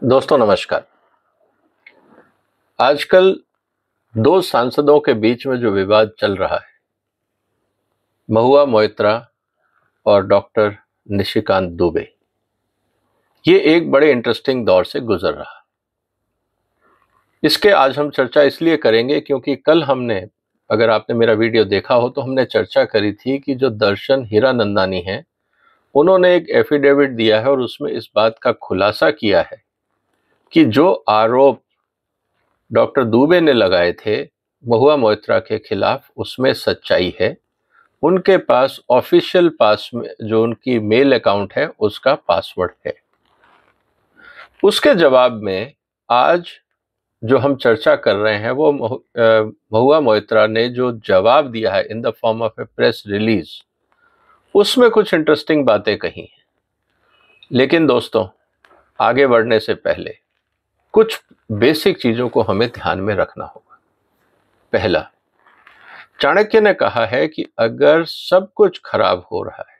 दोस्तों नमस्कार। आजकल दो सांसदों के बीच में जो विवाद चल रहा है, महुआ मोइत्रा और डॉक्टर निशिकांत दुबे, ये एक बड़े इंटरेस्टिंग दौर से गुजर रहा है। इसके आज हम चर्चा इसलिए करेंगे क्योंकि कल हमने, अगर आपने मेरा वीडियो देखा हो तो हमने चर्चा करी थी कि जो दर्शन हीरानंदानी हैं, उन्होंने एक एफिडेविट दिया है और उसमें इस बात का खुलासा किया है कि जो आरोप डॉक्टर दुबे ने लगाए थे महुआ मोइत्रा के खिलाफ, उसमें सच्चाई है। उनके पास ऑफिशियल पास में जो उनकी मेल अकाउंट है उसका पासवर्ड है। उसके जवाब में आज जो हम चर्चा कर रहे हैं वो महुआ मोइत्रा ने जो जवाब दिया है in the form of A press release, उसमें कुछ इंटरेस्टिंग बातें कही हैं। लेकिन दोस्तों, आगे बढ़ने से पहले कुछ बेसिक चीजों को हमें ध्यान में रखना होगा। पहला, चाणक्य ने कहा है कि अगर सब कुछ खराब हो रहा है,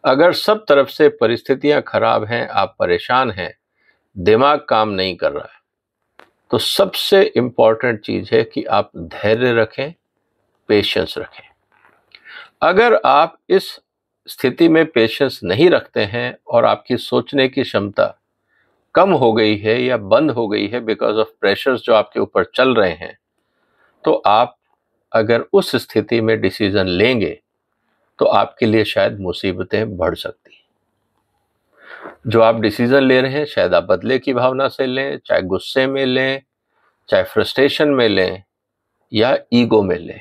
अगर सब तरफ से परिस्थितियां खराब हैं, आप परेशान हैं, दिमाग काम नहीं कर रहा है, तो सबसे इंपॉर्टेंट चीज है कि आप धैर्य रखें, पेशेंस रखें। अगर आप इस स्थिति में पेशेंस नहीं रखते हैं और आपकी सोचने की क्षमता कम हो गई है या बंद हो गई है बिकॉज ऑफ प्रेशर्स जो आपके ऊपर चल रहे हैं, तो आप अगर उस स्थिति में डिसीजन लेंगे तो आपके लिए शायद मुसीबतें बढ़ सकती हैं। जो आप डिसीजन ले रहे हैं शायद आप बदले की भावना से लें, चाहे गुस्से में लें, चाहे फ्रस्ट्रेशन में लें या ईगो में लें,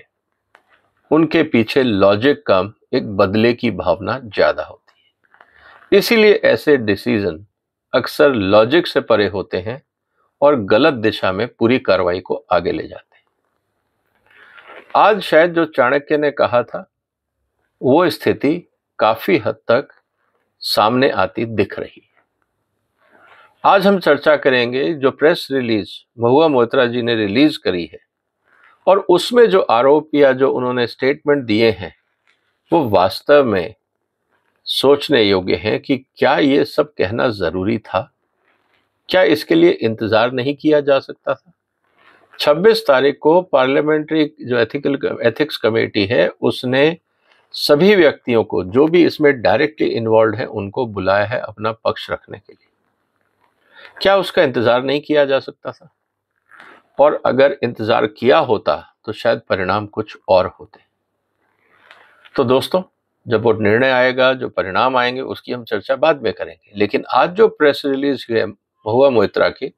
उनके पीछे लॉजिक कम, एक बदले की भावना ज्यादा होती है। इसीलिए ऐसे डिसीजन अक्सर लॉजिक से परे होते हैं और गलत दिशा में पूरी कार्रवाई को आगे ले जाते हैं। आज शायद जो चाणक्य ने कहा था वो स्थिति काफी हद तक सामने आती दिख रही है। आज हम चर्चा करेंगे जो प्रेस रिलीज महुआ मोइत्रा जी ने रिलीज करी है और उसमें जो आरोप या जो उन्होंने स्टेटमेंट दिए हैं वो वास्तव में सोचने योग्य हैं कि क्या ये सब कहना जरूरी था? क्या इसके लिए इंतजार नहीं किया जा सकता था? 26 तारीख को पार्लियामेंट्री जो एथिक्स कमेटी है उसने सभी व्यक्तियों को जो भी इसमें डायरेक्टली इन्वॉल्व है उनको बुलाया है अपना पक्ष रखने के लिए। क्या उसका इंतजार नहीं किया जा सकता था? और अगर इंतजार किया होता तो शायद परिणाम कुछ और होते। तो दोस्तों, जब वो निर्णय आएगा, जो परिणाम आएंगे, उसकी हम चर्चा बाद में करेंगे। लेकिन आज जो प्रेस रिलीज है महुआ मोइत्रा की,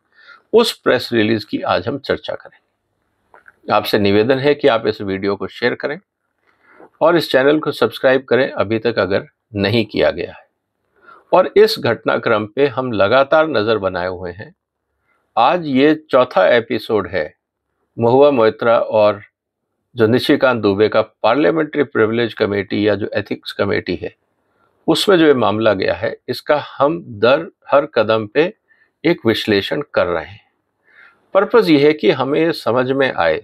उस प्रेस रिलीज की आज हम चर्चा करेंगे। आपसे निवेदन है कि आप इस वीडियो को शेयर करें और इस चैनल को सब्सक्राइब करें अभी तक अगर नहीं किया गया है। और इस घटनाक्रम पे हम लगातार नजर बनाए हुए हैं। आज ये चौथा एपिसोड है महुआ मोइत्रा और जो निशिकांत दुबे का पार्लियामेंट्री प्रिविलेज कमेटी या जो एथिक्स कमेटी है उसमें जो ये मामला गया है, इसका हम हर कदम पे एक विश्लेषण कर रहे हैं। पर्पस ये है कि हमें ये समझ में आए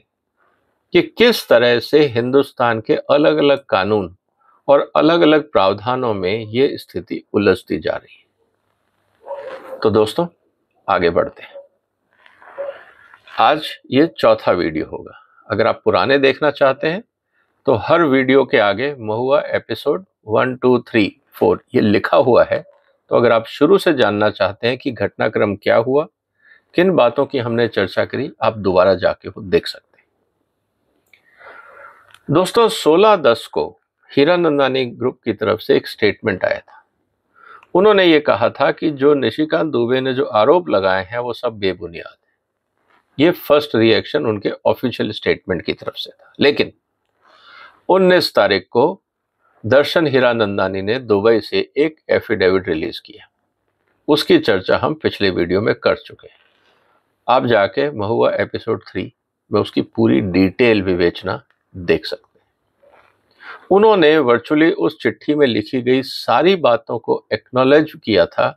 कि किस तरह से हिंदुस्तान के अलग अलग कानून और अलग अलग प्रावधानों में ये स्थिति उलझती जा रही है। तो दोस्तों, आगे बढ़ते हैं। आज ये चौथा वीडियो होगा। अगर आप पुराने देखना चाहते हैं तो हर वीडियो के आगे महुआ एपिसोड 1, 2, 3, 4 ये लिखा हुआ है। तो अगर आप शुरू से जानना चाहते हैं कि घटनाक्रम क्या हुआ, किन बातों की हमने चर्चा करी, आप दोबारा जाके वो देख सकते हैं। दोस्तों, 16/10 को हीरानंदानी ग्रुप की तरफ से एक स्टेटमेंट आया था। उन्होंने ये कहा था कि जो निशिकांत दुबे ने जो आरोप लगाए हैं वो सब बेबुनियाद है। ये फर्स्ट रिएक्शन उनके ऑफिशियल स्टेटमेंट की तरफ से था। लेकिन 19 तारीख को दर्शन हीरानंदानी ने दुबई से एक एफिडेविट रिलीज किया। उसकी चर्चा हम पिछले वीडियो में कर चुके हैं। आप जाके महुआ एपिसोड 3 में उसकी पूरी डिटेल विवेचना देख सकते हैं। उन्होंने वर्चुअली उस चिट्ठी में लिखी गई सारी बातों को एक्नॉलेज किया था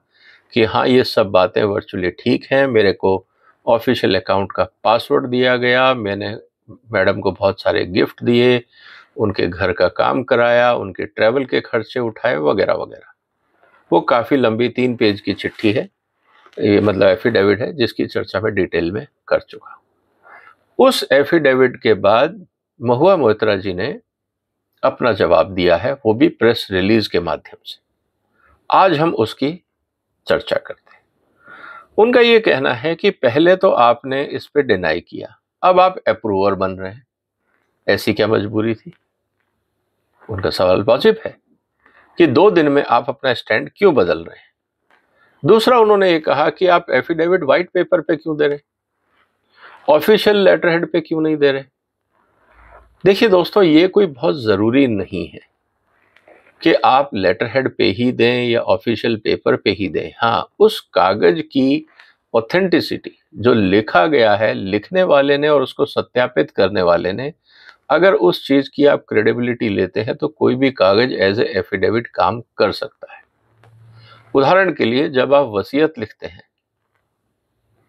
कि हाँ, ये सब बातें वर्चुअली ठीक हैं। मेरे को ऑफिशियल अकाउंट का पासवर्ड दिया गया, मैंने मैडम को बहुत सारे गिफ्ट दिए, उनके घर का काम कराया, उनके ट्रैवल के खर्चे उठाए, वगैरह वगैरह। वो काफ़ी लंबी 3 पेज की चिट्ठी है। ये मतलब एफिडेविट है जिसकी चर्चा मैं डिटेल में कर चुका हूं। उस एफिडेविट के बाद महुआ मोइत्रा जी ने अपना जवाब दिया है, वो भी प्रेस रिलीज के माध्यम से। आज हम उसकी चर्चा करते हैं। उनका ये कहना है कि पहले तो आपने इस पे डिनाई किया, अब आप अप्रूवर बन रहे हैं, ऐसी क्या मजबूरी थी? उनका सवाल वाजिब है कि 2 दिन में आप अपना स्टैंड क्यों बदल रहे हैं। दूसरा, उन्होंने ये कहा कि आप एफिडेविट व्हाइट पेपर पे क्यों दे रहे, ऑफिशियल लेटर हेड पे क्यों नहीं दे रहे। देखिए दोस्तों, ये कोई बहुत जरूरी नहीं है कि आप लेटर हेड पे ही दें या ऑफिशियल पेपर पे ही दें। हाँ, उस कागज की ऑथेंटिसिटी जो लिखा गया है लिखने वाले ने और उसको सत्यापित करने वाले ने, अगर उस चीज की आप क्रेडिबिलिटी लेते हैं तो कोई भी कागज एज ए एफिडेविट काम कर सकता है। उदाहरण के लिए, जब आप वसीयत लिखते हैं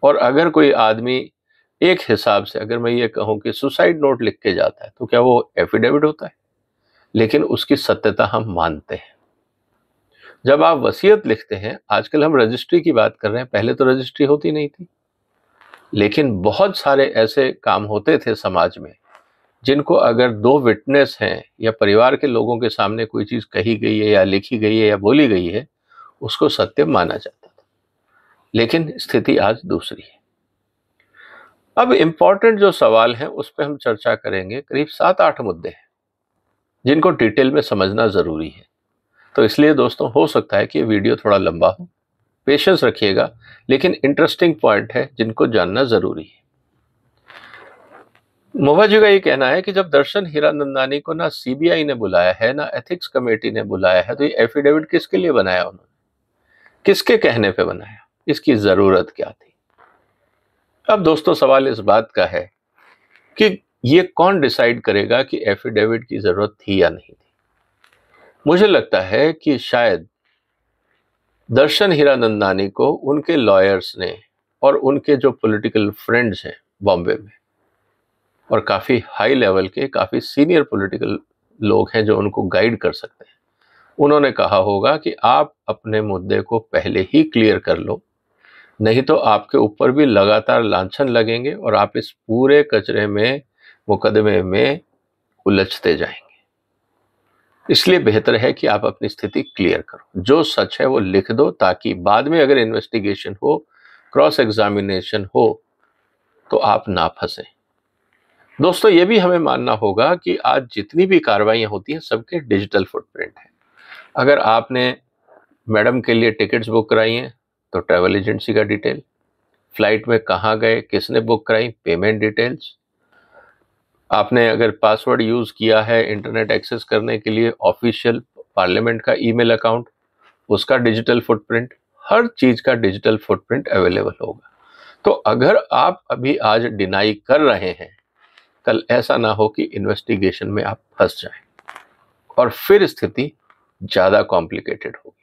और अगर कोई आदमी एक हिसाब से, अगर मैं ये कहूं कि सुसाइड नोट लिख के जाता है, तो क्या वो एफिडेविट होता है? लेकिन उसकी सत्यता हम मानते हैं। जब आप वसीयत लिखते हैं, आजकल हम रजिस्ट्री की बात कर रहे हैं, पहले तो रजिस्ट्री होती नहीं थी, लेकिन बहुत सारे ऐसे काम होते थे समाज में जिनको अगर 2 विटनेस हैं या परिवार के लोगों के सामने कोई चीज कही गई है या लिखी गई है या बोली गई है, उसको सत्य माना जाता था। लेकिन स्थिति आज दूसरी है। अब इंपॉर्टेंट जो सवाल है उस पर हम चर्चा करेंगे। करीब 7-8 मुद्दे हैं जिनको डिटेल में समझना जरूरी है। तो इसलिए दोस्तों, हो सकता है कि वीडियो थोड़ा लंबा हो, पेशेंस रखिएगा, लेकिन इंटरेस्टिंग पॉइंट है जिनको जानना जरूरी है। महुआ जी का ये कहना है कि जब दर्शन हीरानंदानी को ना सीबीआई ने बुलाया है ना एथिक्स कमेटी ने बुलाया है, तो ये एफिडेविट किसके लिए बनाया उन्होंने, किसके कहने पे बनाया, इसकी जरूरत क्या थी? अब दोस्तों, सवाल इस बात का है कि ये कौन डिसाइड करेगा कि एफिडेविट की जरूरत थी या नहीं थी। मुझे लगता है कि शायद दर्शन हीरानंदानी को उनके लॉयर्स ने और उनके जो पॉलिटिकल फ्रेंड्स हैं बॉम्बे में, और काफी हाई लेवल के काफी सीनियर पॉलिटिकल लोग हैं जो उनको गाइड कर सकते हैं, उन्होंने कहा होगा कि आप अपने मुद्दे को पहले ही क्लियर कर लो, नहीं तो आपके ऊपर भी लगातार लांछन लगेंगे और आप इस पूरे कचरे में, मुकदमे में उलझते जाएंगे। इसलिए बेहतर है कि आप अपनी स्थिति क्लियर करो, जो सच है वो लिख दो, ताकि बाद में अगर इन्वेस्टिगेशन हो, क्रॉस एग्जामिनेशन हो, तो आप ना फंसे। दोस्तों, ये भी हमें मानना होगा कि आज जितनी भी कार्रवाइयां होती हैं सबके डिजिटल फुटप्रिंट है। अगर आपने मैडम के लिए टिकट्स बुक कराई हैं तो ट्रैवल एजेंसी का डिटेल, फ्लाइट में कहाँ गए, किसने बुक कराई, पेमेंट डिटेल्स, आपने अगर पासवर्ड यूज किया है इंटरनेट एक्सेस करने के लिए, ऑफिशियल पार्लियामेंट का ईमेल अकाउंट, उसका डिजिटल फुटप्रिंट, हर चीज का डिजिटल फुटप्रिंट अवेलेबल होगा। तो अगर आप अभी आज डिनाई कर रहे हैं, कल ऐसा ना हो कि इन्वेस्टिगेशन में आप फंस जाएं और फिर स्थिति ज्यादा कॉम्प्लिकेटेड होगी।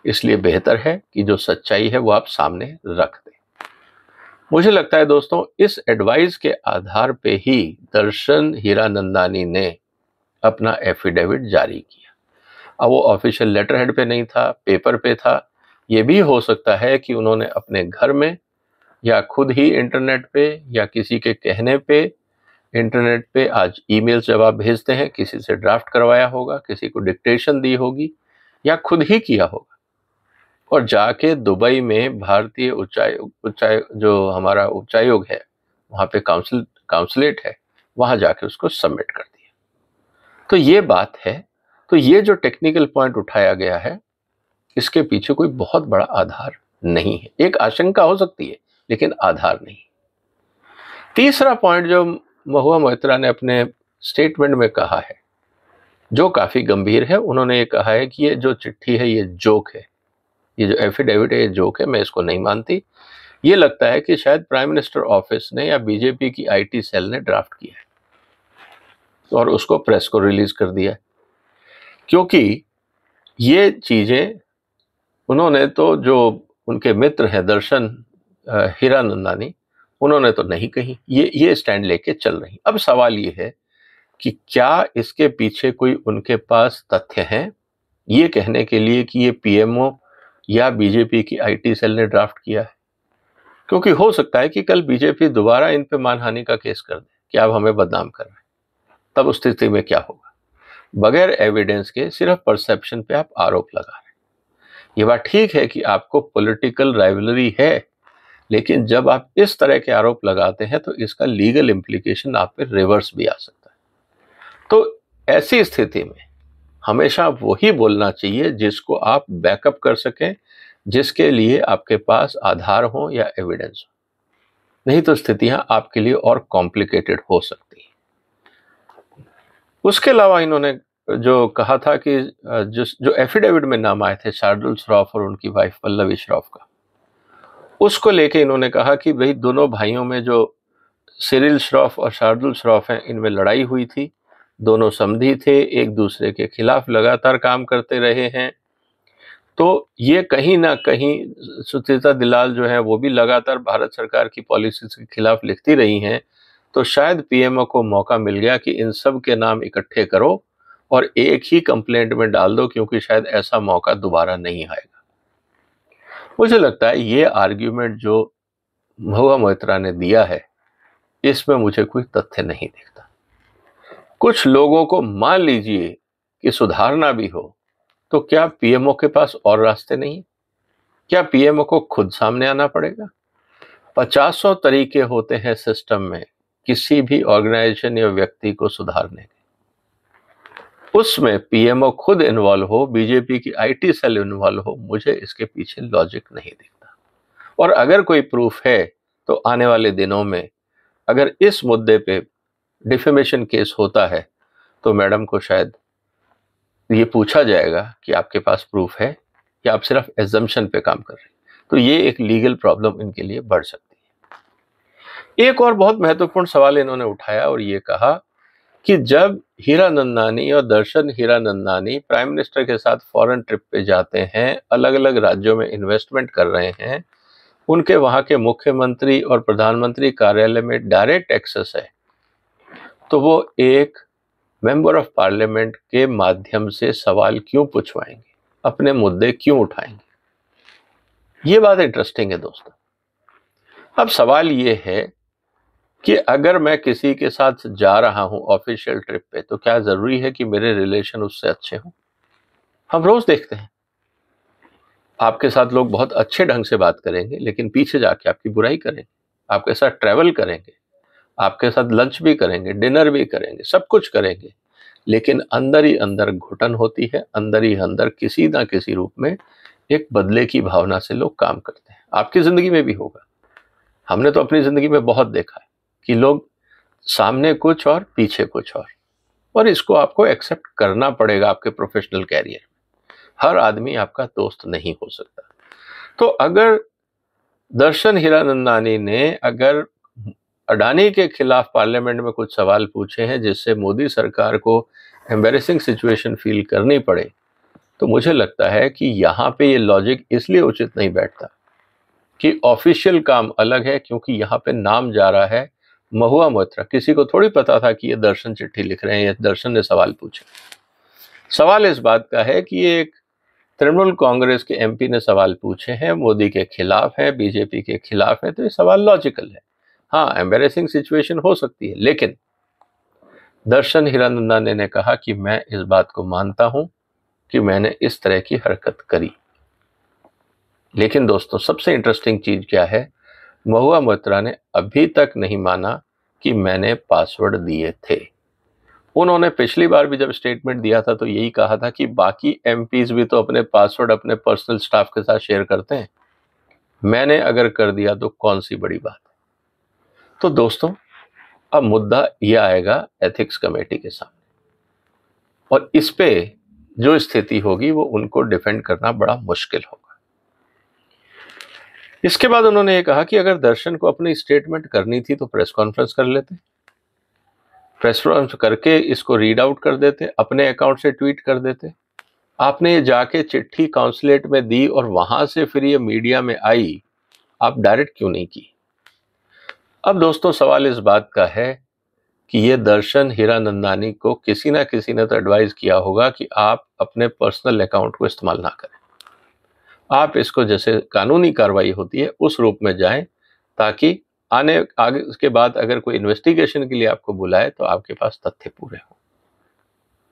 इसलिए बेहतर है कि जो सच्चाई है वो आप सामने रख दें। मुझे लगता है दोस्तों, इस एडवाइस के आधार पे ही दर्शन हीरानंदानी ने अपना एफिडेविट जारी किया। अब वो ऑफिशियल लेटर हेड पे नहीं था, पेपर पे था। ये भी हो सकता है कि उन्होंने अपने घर में या खुद ही इंटरनेट पे या किसी के कहने पे इंटरनेट पे, आज ईमेल जब आप भेजते हैं, किसी से ड्राफ्ट करवाया होगा, किसी को डिक्टेशन दी होगी या खुद ही किया होगा, और जाके दुबई में भारतीय उच्चायोग जो हमारा उच्चायोग है वहाँ पे काउंसलेट है, वहाँ जाके उसको सबमिट कर दिया। तो ये बात है। तो ये जो टेक्निकल पॉइंट उठाया गया है, इसके पीछे कोई बहुत बड़ा आधार नहीं है। एक आशंका हो सकती है लेकिन आधार नहीं। तीसरा पॉइंट जो महुआ मोइत्रा ने अपने स्टेटमेंट में कहा है, जो काफी गंभीर है, उन्होंने ये कहा है कि ये जो चिट्ठी है ये जोक है, ये जो एफिडेविट है ये जोक है, मैं इसको नहीं मानती। ये लगता है कि शायद प्राइम मिनिस्टर ऑफिस ने या बीजेपी की आईटी सेल ने ड्राफ्ट किया है और उसको प्रेस को रिलीज कर दिया है, क्योंकि ये चीजें उन्होंने तो, जो उनके मित्र हैं दर्शन हीरानंदानी, उन्होंने तो नहीं कही। ये स्टैंड लेके चल रही। अब सवाल ये है कि क्या इसके पीछे कोई उनके पास तथ्य हैं ये कहने के लिए कि ये पीएमओ या बीजेपी की आईटी सेल ने ड्राफ्ट किया है? क्योंकि हो सकता है कि कल बीजेपी दोबारा इन पे मानहानि का केस कर दे कि आप हमें बदनाम कर रहे हैं। तब उस स्थिति में क्या होगा? बगैर एविडेंस के सिर्फ परसेप्शन पे आप आरोप लगा रहे हैं। ये बात ठीक है कि आपको पॉलिटिकल राइवलरी है, लेकिन जब आप इस तरह के आरोप लगाते हैं तो इसका लीगल इम्प्लीकेशन आप पे रिवर्स भी आ सकता है। तो ऐसी स्थिति में हमेशा वही बोलना चाहिए जिसको आप बैकअप कर सकें, जिसके लिए आपके पास आधार हो या एविडेंस हो। नहीं तो स्थितियां आपके लिए और कॉम्प्लिकेटेड हो सकती हैं। उसके अलावा इन्होंने जो कहा था कि जो एफिडेविट में नाम आए थे शार्दुल श्रॉफ और उनकी वाइफ पल्लवी श्रॉफ का, उसको लेके इन्होंने कहा कि भाई दोनों भाइयों में जो सिरिल श्रॉफ और शार्दुल श्रॉफ हैं, इनमें लड़ाई हुई थी। दोनों समधी थे, एक दूसरे के खिलाफ लगातार काम करते रहे हैं। तो ये कहीं ना कहीं सुचेता दलाल जो है वो भी लगातार भारत सरकार की पॉलिसी के खिलाफ लिखती रही हैं। तो शायद पीएमओ को मौका मिल गया कि इन सब के नाम इकट्ठे करो और एक ही कंप्लेंट में डाल दो, क्योंकि शायद ऐसा मौका दोबारा नहीं आएगा। मुझे लगता है ये आर्ग्यूमेंट जो महुआ मोइत्रा ने दिया है, इसमें मुझे कोई तथ्य नहीं दिखता। कुछ लोगों को मान लीजिए कि सुधारना भी हो, तो क्या पीएमओ के पास और रास्ते नहीं? क्या पीएमओ को खुद सामने आना पड़ेगा? 50 तरीके होते हैं सिस्टम में किसी भी ऑर्गेनाइजेशन या व्यक्ति को सुधारने के। उसमें पीएमओ खुद इन्वॉल्व हो, बीजेपी की आईटी सेल इन्वॉल्व हो, मुझे इसके पीछे लॉजिक नहीं दिखता। और अगर कोई प्रूफ है तो आने वाले दिनों में अगर इस मुद्दे पे डिफेमेशन केस होता है तो मैडम को शायद ये पूछा जाएगा कि आपके पास प्रूफ है या आप सिर्फ एजम्पशन पे काम कर रहे हैं। तो ये एक लीगल प्रॉब्लम इनके लिए बढ़ सकती है। एक और बहुत महत्वपूर्ण सवाल इन्होंने उठाया और ये कहा कि जब हीरानंदानी और दर्शन हीरानंदानी प्राइम मिनिस्टर के साथ फॉरेन ट्रिप पे जाते हैं, अलग अलग राज्यों में इन्वेस्टमेंट कर रहे हैं, उनके वहां के मुख्यमंत्री और प्रधानमंत्री कार्यालय में डायरेक्ट एक्सेस है, तो वो एक मेंबर ऑफ पार्लियामेंट के माध्यम से सवाल क्यों पूछवाएंगे, अपने मुद्दे क्यों उठाएंगे? ये बात इंटरेस्टिंग है दोस्तों। अब सवाल ये है कि अगर मैं किसी के साथ जा रहा हूं ऑफिशियल ट्रिप पे, तो क्या जरूरी है कि मेरे रिलेशन उससे अच्छे हों? हम रोज देखते हैं आपके साथ लोग बहुत अच्छे ढंग से बात करेंगे, लेकिन पीछे जाके आपकी बुराई करेंगे, आपके साथ ट्रैवल करेंगे, आपके साथ लंच भी करेंगे, डिनर भी करेंगे, सब कुछ करेंगे, लेकिन अंदर ही अंदर घुटन होती है, अंदर ही अंदर किसी ना किसी रूप में एक बदले की भावना से लोग काम करते हैं। आपकी जिंदगी में भी होगा। हमने तो अपनी जिंदगी में बहुत देखा है कि लोग सामने कुछ और पीछे कुछ और इसको आपको एक्सेप्ट करना पड़ेगा आपके प्रोफेशनल कैरियर में। हर आदमी आपका दोस्त नहीं हो सकता। तो अगर दर्शन हीरानंदानी ने अगर अडानी के खिलाफ पार्लियामेंट में कुछ सवाल पूछे हैं जिससे मोदी सरकार को एम्बैरेसिंग सिचुएशन फील करनी पड़े, तो मुझे लगता है कि यहाँ पे ये लॉजिक इसलिए उचित नहीं बैठता कि ऑफिशियल काम अलग है, क्योंकि यहाँ पे नाम जा रहा है महुआ मोइत्रा। किसी को थोड़ी पता था कि ये दर्शन चिट्ठी लिख रहे हैं या दर्शन ने सवाल पूछे। सवाल इस बात का है कि ये एक तृणमूल कांग्रेस के एमपी ने सवाल पूछे हैं, मोदी के खिलाफ है, बीजेपी के खिलाफ है, तो ये सवाल लॉजिकल है। हाँ, एम्बैरेसिंग सिचुएशन हो सकती है, लेकिन दर्शन हीरानंदानी ने कहा कि मैं इस बात को मानता हूं कि मैंने इस तरह की हरकत करी। लेकिन दोस्तों, सबसे इंटरेस्टिंग चीज क्या है, महुआ मोइत्रा ने अभी तक नहीं माना कि मैंने पासवर्ड दिए थे। उन्होंने पिछली बार भी जब स्टेटमेंट दिया था तो यही कहा था कि बाकी एमपीज भी तो अपने पासवर्ड अपने पर्सनल स्टाफ के साथ शेयर करते हैं, मैंने अगर कर दिया तो कौन सी बड़ी बात है। तो दोस्तों, अब मुद्दा यह आएगा एथिक्स कमेटी के सामने, और इस पे जो स्थिति होगी वो उनको डिफेंड करना बड़ा मुश्किल होगा। इसके बाद उन्होंने ये कहा कि अगर दर्शन को अपनी स्टेटमेंट करनी थी तो प्रेस कॉन्फ्रेंस कर लेते, प्रेस कॉन्फ्रेंस करके इसको रीड आउट कर देते, अपने अकाउंट से ट्वीट कर देते। आपने ये जाके चिट्ठी काउंसलेट में दी और वहां से फिर ये मीडिया में आई, आप डायरेक्ट क्यों नहीं की? अब दोस्तों, सवाल इस बात का है कि ये दर्शन हीरानंदानी को किसी ना किसी ने तो एडवाइस किया होगा कि आप अपने पर्सनल अकाउंट को इस्तेमाल ना करें, आप इसको जैसे कानूनी कार्रवाई होती है उस रूप में जाएं, ताकि आगे उसके बाद अगर कोई इन्वेस्टिगेशन के लिए आपको बुलाए तो आपके पास तथ्य पूरे हों।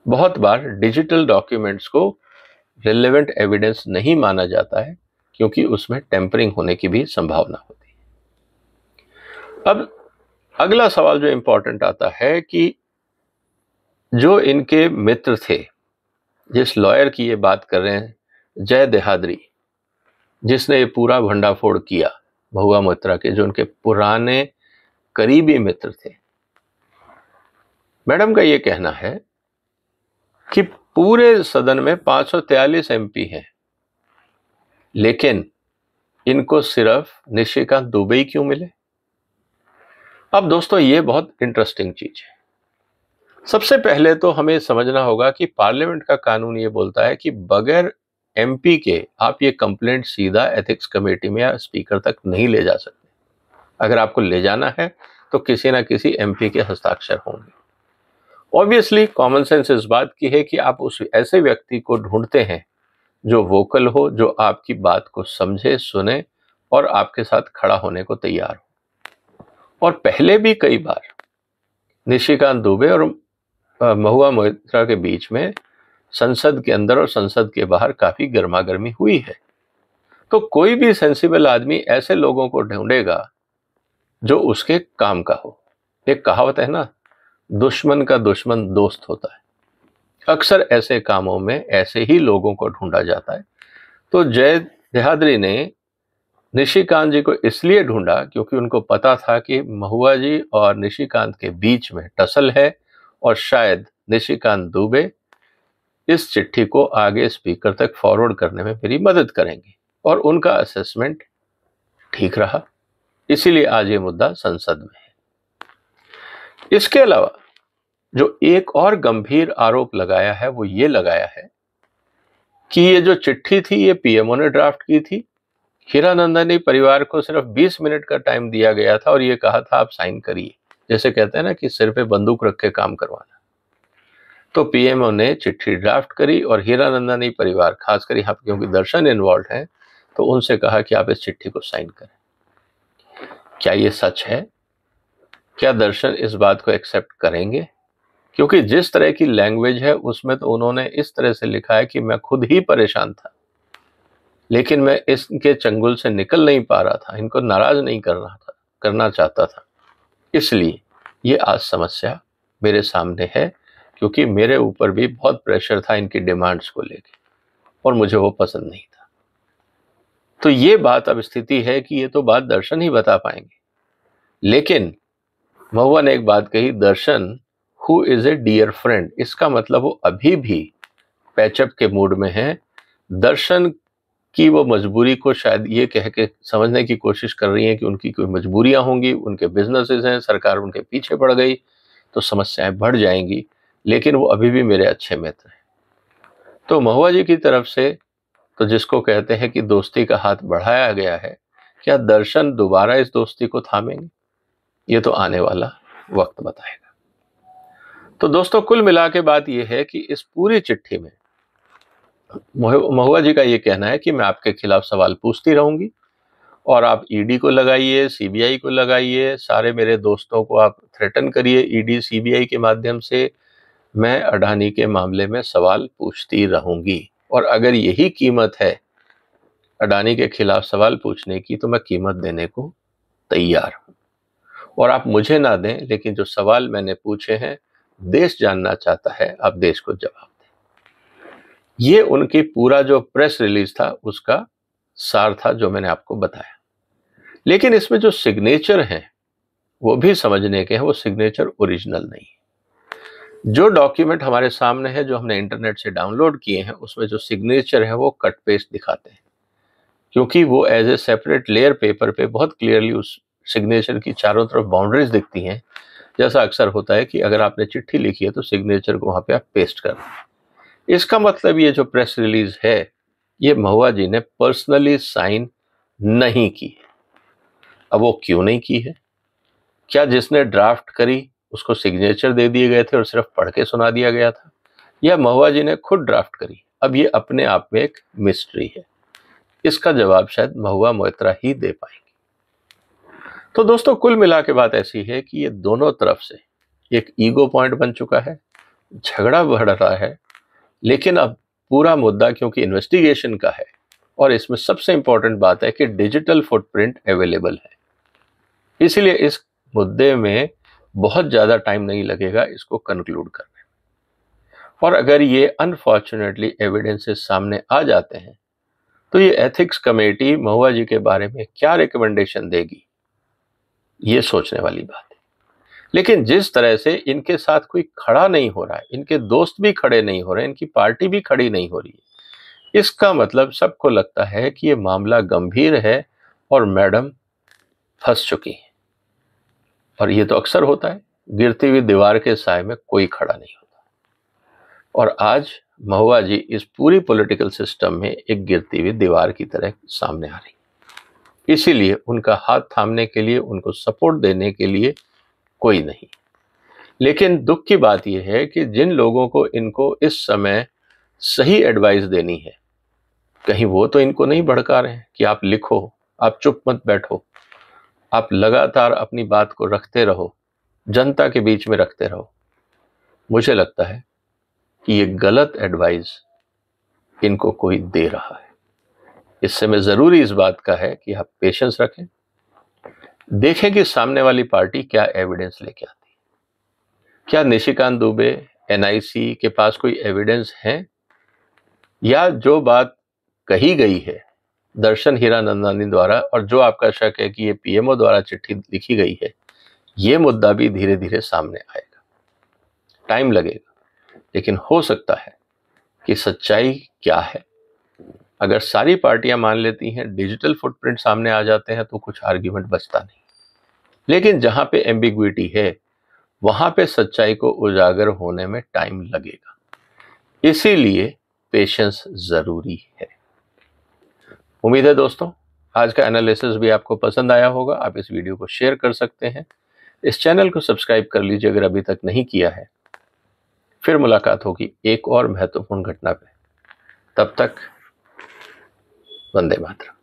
बहुत बार डिजिटल डॉक्यूमेंट्स को रिलेवेंट एविडेंस नहीं माना जाता है क्योंकि उसमें टेम्परिंग होने की भी संभावना होती है। अब अगला सवाल जो इंपॉर्टेंट आता है कि जो इनके मित्र थे, जिस लॉयर की ये बात कर रहे हैं, जय देहाद्री, जिसने ये पूरा भंडाफोड़ किया महुआ मोइत्रा के, जो उनके पुराने करीबी मित्र थे, मैडम का ये कहना है कि पूरे सदन में 543 एमपी हैं, लेकिन इनको सिर्फ निशिकांत दुबे क्यों मिले। अब दोस्तों ये बहुत इंटरेस्टिंग चीज है। सबसे पहले तो हमें समझना होगा कि पार्लियामेंट का कानून ये बोलता है कि बगैर एमपी के आप ये कंप्लेंट सीधा एथिक्स कमेटी में या स्पीकर तक नहीं ले जा सकते। अगर आपको ले जाना है तो किसी ना किसी एमपी के हस्ताक्षर होंगे। ऑब्वियसली कॉमन सेंस इस बात की है कि आप उस ऐसे व्यक्ति को ढूंढते हैं जो वोकल हो, जो आपकी बात को समझे, सुने और आपके साथ खड़ा होने को तैयार हो। और पहले भी कई बार निशिकांत दुबे और महुआ मोइत्रा के बीच में संसद के अंदर और संसद के बाहर काफी गर्मागर्मी हुई है। तो कोई भी सेंसिबल आदमी ऐसे लोगों को ढूंढेगा जो उसके काम का हो। एक कहावत है ना, दुश्मन का दुश्मन दोस्त होता है। अक्सर ऐसे कामों में ऐसे ही लोगों को ढूंढा जाता है। तो जय देहाद्री ने निशिकांत जी को इसलिए ढूंढा क्योंकि उनको पता था कि महुआ जी और निशिकांत के बीच में टसल है और शायद निशिकांत दुबे इस चिट्ठी को आगे स्पीकर तक फॉरवर्ड करने में मेरी मदद करेंगे, और उनका असेसमेंट ठीक रहा, इसीलिए आज ये मुद्दा संसद में है। इसके अलावा जो एक और गंभीर आरोप लगाया है वो ये लगाया है कि ये जो चिट्ठी थी ये पीएमओ ने ड्राफ्ट की थी। हीरानंदानी परिवार को सिर्फ 20 मिनट का टाइम दिया गया था और ये कहा था आप साइन करिए, जैसे कहते हैं ना कि सिर पे बंदूक रख के काम करवाना। तो पीएमओ ने चिट्ठी ड्राफ्ट करी और हीरानंदानी परिवार, खासकर यहाँ क्योंकि दर्शन इन्वॉल्व है, तो उनसे कहा कि आप इस चिट्ठी को साइन करें। क्या ये सच है? क्या दर्शन इस बात को एक्सेप्ट करेंगे? क्योंकि जिस तरह की लैंग्वेज है उसमें तो उन्होंने इस तरह से लिखा है कि मैं खुद ही परेशान था, लेकिन मैं इसके चंगुल से निकल नहीं पा रहा था, इनको नाराज नहीं करना चाहता था, इसलिए ये आज समस्या मेरे सामने है, क्योंकि मेरे ऊपर भी बहुत प्रेशर था इनकी डिमांड्स को लेके और मुझे वो पसंद नहीं था। तो ये बात अब स्थिति है कि ये तो बात दर्शन ही बता पाएंगे। लेकिन महुआ ने एक बात कही, Darshan who is a dear friend, इसका मतलब वो अभी भी पैचअप के मूड में है। दर्शन की वो मजबूरी को शायद ये कह के समझने की कोशिश कर रही है कि उनकी कोई मजबूरियां होंगी, उनके बिजनेसेस हैं, सरकार उनके पीछे पड़ गई तो समस्याएं बढ़ जाएंगी, लेकिन वो अभी भी मेरे अच्छे मित्र हैं। तो महुआ जी की तरफ से तो जिसको कहते हैं कि दोस्ती का हाथ बढ़ाया गया है, क्या दर्शन दोबारा इस दोस्ती को थामेंगे? ये तो आने वाला वक्त बताएगा। तो दोस्तों कुल मिला के बात यह है कि इस पूरी चिट्ठी में महुआ जी का ये कहना है कि मैं आपके खिलाफ सवाल पूछती रहूंगी और आप ईडी को लगाइए, सीबीआई को लगाइए, सारे मेरे दोस्तों को आप थ्रेटन करिए ईडी सीबीआई के माध्यम से, मैं अडानी के मामले में सवाल पूछती रहूंगी और अगर यही कीमत है अडानी के खिलाफ सवाल पूछने की तो मैं कीमत देने को तैयार हूं। और आप मुझे ना दें, लेकिन जो सवाल मैंने पूछे हैं देश जानना चाहता है, आप देश को जवाब दें। ये उनकी पूरा जो प्रेस रिलीज था उसका सार था जो मैंने आपको बताया। लेकिन इसमें जो सिग्नेचर हैं वो भी समझने के हैं, वो सिग्नेचर ओरिजिनल नहीं है। जो डॉक्यूमेंट हमारे सामने है, जो हमने इंटरनेट से डाउनलोड किए हैं, उसमें जो सिग्नेचर है वो कट पेस्ट दिखाते हैं, क्योंकि वो as a separate layer paper पे बहुत क्लियरली उस सिग्नेचर की चारों तरफ बाउंड्रीज दिखती हैं। जैसा अक्सर होता है कि अगर आपने चिट्ठी लिखी है तो सिग्नेचर को वहां पे आप पेस्ट कर दें। इसका मतलब ये जो प्रेस रिलीज है ये महुआ जी ने पर्सनली साइन नहीं की है। अब वो क्यों नहीं की है? क्या जिसने ड्राफ्ट करी उसको सिग्नेचर दे दिए गए थे और सिर्फ पढ़ के सुना दिया गया था, या महुआ जी ने खुद ड्राफ्ट करी? अब ये अपने आप में एक मिस्ट्री है। इसका जवाब शायद महुआ मोइत्रा ही दे पाएंगे। तो दोस्तों कुल मिला के बात ऐसी है कि ये दोनों तरफ से एक ईगो पॉइंट बन चुका है, झगड़ा बढ़ रहा है। लेकिन अब पूरा मुद्दा क्योंकि इन्वेस्टिगेशन का है और इसमें सबसे इंपॉर्टेंट बात है कि डिजिटल फुटप्रिंट अवेलेबल है, इसलिए इस मुद्दे में बहुत ज़्यादा टाइम नहीं लगेगा इसको कंक्लूड करने में। और अगर ये अनफॉर्चुनेटली एविडेंसेस सामने आ जाते हैं तो ये एथिक्स कमेटी महुआ जी के बारे में क्या रिकमेंडेशन देगी, ये सोचने वाली बात है। लेकिन जिस तरह से इनके साथ कोई खड़ा नहीं हो रहा है, इनके दोस्त भी खड़े नहीं हो रहे, इनकी पार्टी भी खड़ी नहीं हो रही है, इसका मतलब सबको लगता है कि ये मामला गंभीर है और मैडम फंस चुकी है। और ये तो अक्सर होता है, गिरती हुई दीवार के साए में कोई खड़ा नहीं होता। और आज महुआ जी इस पूरी पॉलिटिकल सिस्टम में एक गिरती हुई दीवार की तरह सामने आ रही, इसीलिए उनका हाथ थामने के लिए, उनको सपोर्ट देने के लिए कोई नहीं। लेकिन दुख की बात यह है कि जिन लोगों को इनको इस समय सही एडवाइस देनी है, कहीं वो तो इनको नहीं भड़का रहे हैं कि आप लिखो, आप चुप मत बैठो, आप लगातार अपनी बात को रखते रहो, जनता के बीच में रखते रहो। मुझे लगता है कि ये गलत एडवाइस इनको कोई दे रहा है। इससे में जरूरी इस बात का है कि आप पेशेंस रखें, देखें कि सामने वाली पार्टी क्या एविडेंस लेके आती है। क्या निशिकांत दुबे एनआईसी के पास कोई एविडेंस है, या जो बात कही गई है दर्शन हीरानंदानी द्वारा और जो आपका शक है कि ये पीएमओ द्वारा चिट्ठी लिखी गई है, ये मुद्दा भी धीरे धीरे सामने आएगा। टाइम लगेगा, लेकिन हो सकता है कि सच्चाई क्या है। अगर सारी पार्टियां मान लेती हैं, डिजिटल फुटप्रिंट सामने आ जाते हैं, तो कुछ आर्ग्यूमेंट बचता नहीं। लेकिन जहां पे एम्बिग्विटी है, वहां पे सच्चाई को उजागर होने में टाइम लगेगा, इसीलिए पेशेंस जरूरी है। उम्मीद है दोस्तों आज का एनालिसिस भी आपको पसंद आया होगा। आप इस वीडियो को शेयर कर सकते हैं, इस चैनल को सब्सक्राइब कर लीजिए अगर अभी तक नहीं किया है। फिर मुलाकात होगी एक और महत्वपूर्ण घटना पे। तब तक वंदे मातरम।